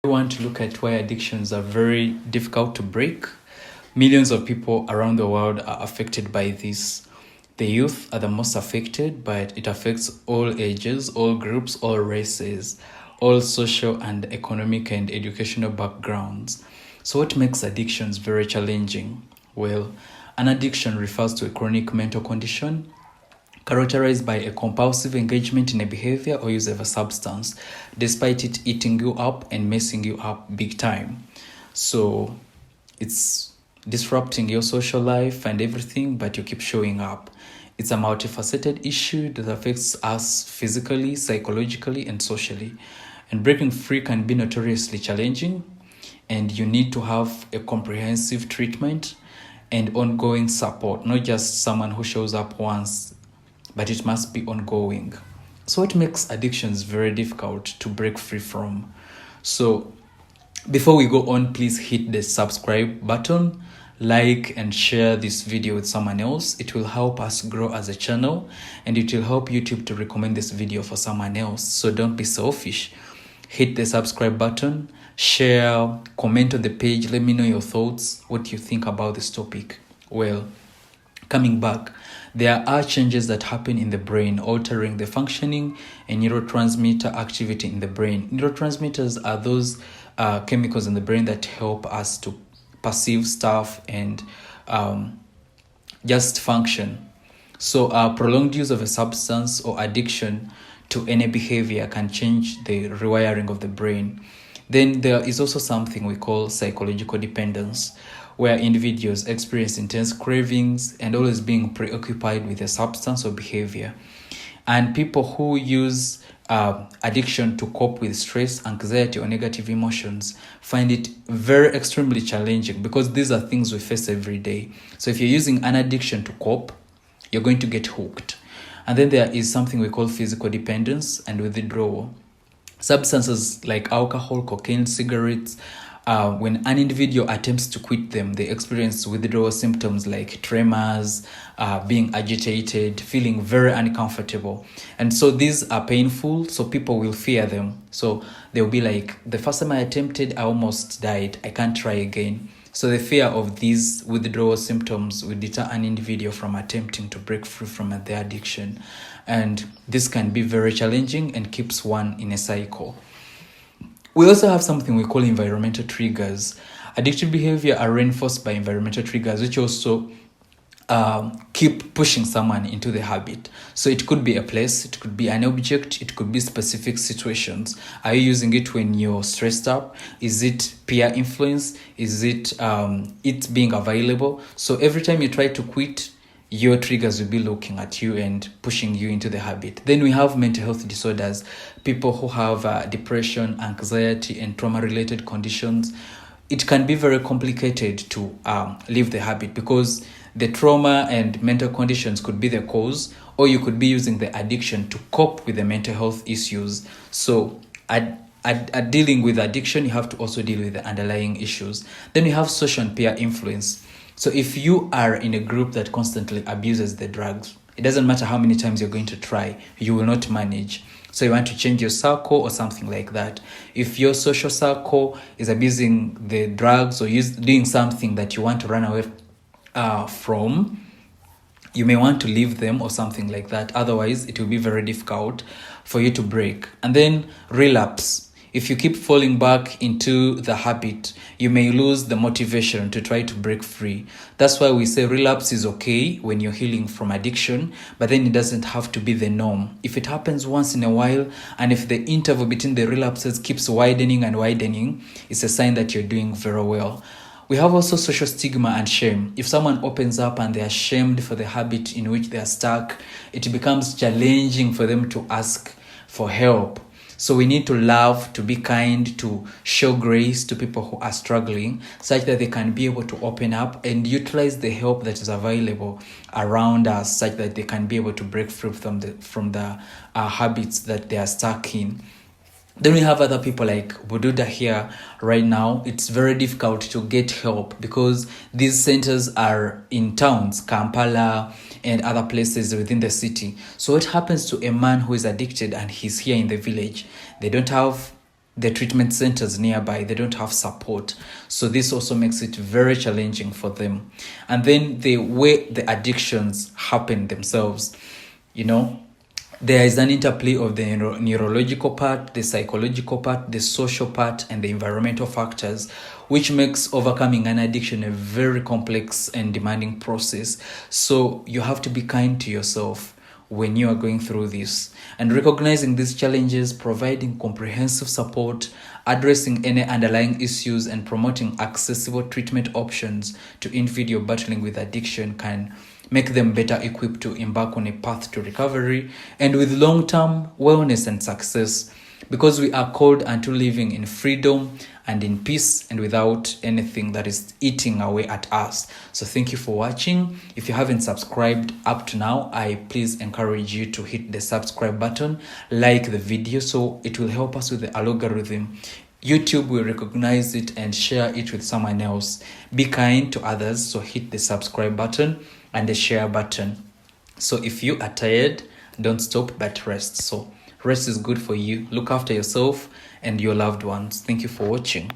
want to look at why addictions are very difficult to break. Millions of people around the world are affected by this. The youth are the most affected, but it affects all ages, all groups, all races, all social and economic and educational backgrounds. So, what makes addictions very challenging? Well, an addiction refers to a chronic mental condition characterized by a compulsive engagement in a behavior or use of a substance, despite it eating you up and messing you up big time. So it's disrupting your social life and everything, but you keep showing up. It's a multifaceted issue that affects us physically, psychologically, and socially. And breaking free can be notoriously challenging, and you need to have a comprehensive treatment and ongoing support, not just someone who shows up once, but it must be ongoing. So what makes addictions very difficult to break free from? So before we go on, please hit the subscribe button, like and share this video with someone else. It will help us grow as a channel, and it will help YouTube to recommend this video for someone else. So don't be selfish. Hit the subscribe button, share, comment on the page. Let me know your thoughts, what you think about this topic. Well, coming back, there are changes that happen in the brain, altering the functioning and neurotransmitter activity in the brain. Neurotransmitters are those chemicals in the brain that help us to perceive stuff and just function. So prolonged use of a substance or addiction to any behavior can change the rewiring of the brain. Then there is also something we call psychological dependence, where individuals experience intense cravings and always being preoccupied with a substance or behavior. And people who use addiction to cope with stress, anxiety, or negative emotions find it very extremely challenging, because these are things we face every day. So if you're using an addiction to cope, you're going to get hooked. And then there is something we call physical dependence and withdrawal. Substances like alcohol, cocaine, cigarettes, when an individual attempts to quit them, they experience withdrawal symptoms like tremors, being agitated, feeling very uncomfortable. And so these are painful, so people will fear them. So they'll be like, the first time I attempted, I almost died. I can't try again. So the fear of these withdrawal symptoms will deter an individual from attempting to break free from their addiction. And this can be very challenging and keeps one in a cycle. We also have something we call environmental triggers. Addictive behavior are reinforced by environmental triggers, which also keep pushing someone into the habit. So it could be a place, it could be an object, it could be specific situations. Are you using it when you're stressed up? Is it peer influence? Is it it being available? So every time you try to quit, your triggers will be looking at you and pushing you into the habit. Then we have mental health disorders, people who have depression, anxiety, and trauma-related conditions. It can be very complicated to leave the habit, because the trauma and mental conditions could be the cause, or you could be using the addiction to cope with the mental health issues. So at dealing with addiction, you have to also deal with the underlying issues. Then we have social and peer influence. So if you are in a group that constantly abuses the drugs, it doesn't matter how many times you're going to try, you will not manage. So you want to change your circle or something like that. If your social circle is abusing the drugs or doing something that you want to run away from, you may want to leave them or something like that. Otherwise, it will be very difficult for you to break. And then relapse. If you keep falling back into the habit, you may lose the motivation to try to break free. That's why we say relapse is okay when you're healing from addiction, but then it doesn't have to be the norm. If it happens once in a while, and if the interval between the relapses keeps widening and widening, it's a sign that you're doing very well. We have also social stigma and shame. If someone opens up and they are shamed for the habit in which they are stuck, it becomes challenging for them to ask for help. So we need to love, to be kind, to show grace to people who are struggling, such that they can be able to open up and utilize the help that is available around us, such that they can be able to break free from the habits that they are stuck in. Then we have other people like Bududa here right now. It's very difficult to get help because these centers are in towns, Kampala and other places within the city. So what happens to a man who is addicted and he's here in the village? They don't have the treatment centers nearby, they don't have support. So this also makes it very challenging for them. And then the way the addictions happen themselves, there is an interplay of the neurological part, the psychological part, the social part, and the environmental factors, which makes overcoming an addiction a very complex and demanding process. So you have to be kind to yourself when you are going through this, and recognizing these challenges, providing comprehensive support, addressing any underlying issues, and promoting accessible treatment options to individuals battling with addiction can make them better equipped to embark on a path to recovery and with long-term wellness and success, because we are called unto living in freedom and in peace and without anything that is eating away at us. So thank you for watching. If you haven't subscribed up to now, I please encourage you to hit the subscribe button, like the video, so it will help us with the algorithm. YouTube will recognize it and share it with someone else. Be kind to others, so hit the subscribe button and the share button. So if you are tired, don't stop but rest. So rest is good for you. Look after yourself and your loved ones. Thank you for watching.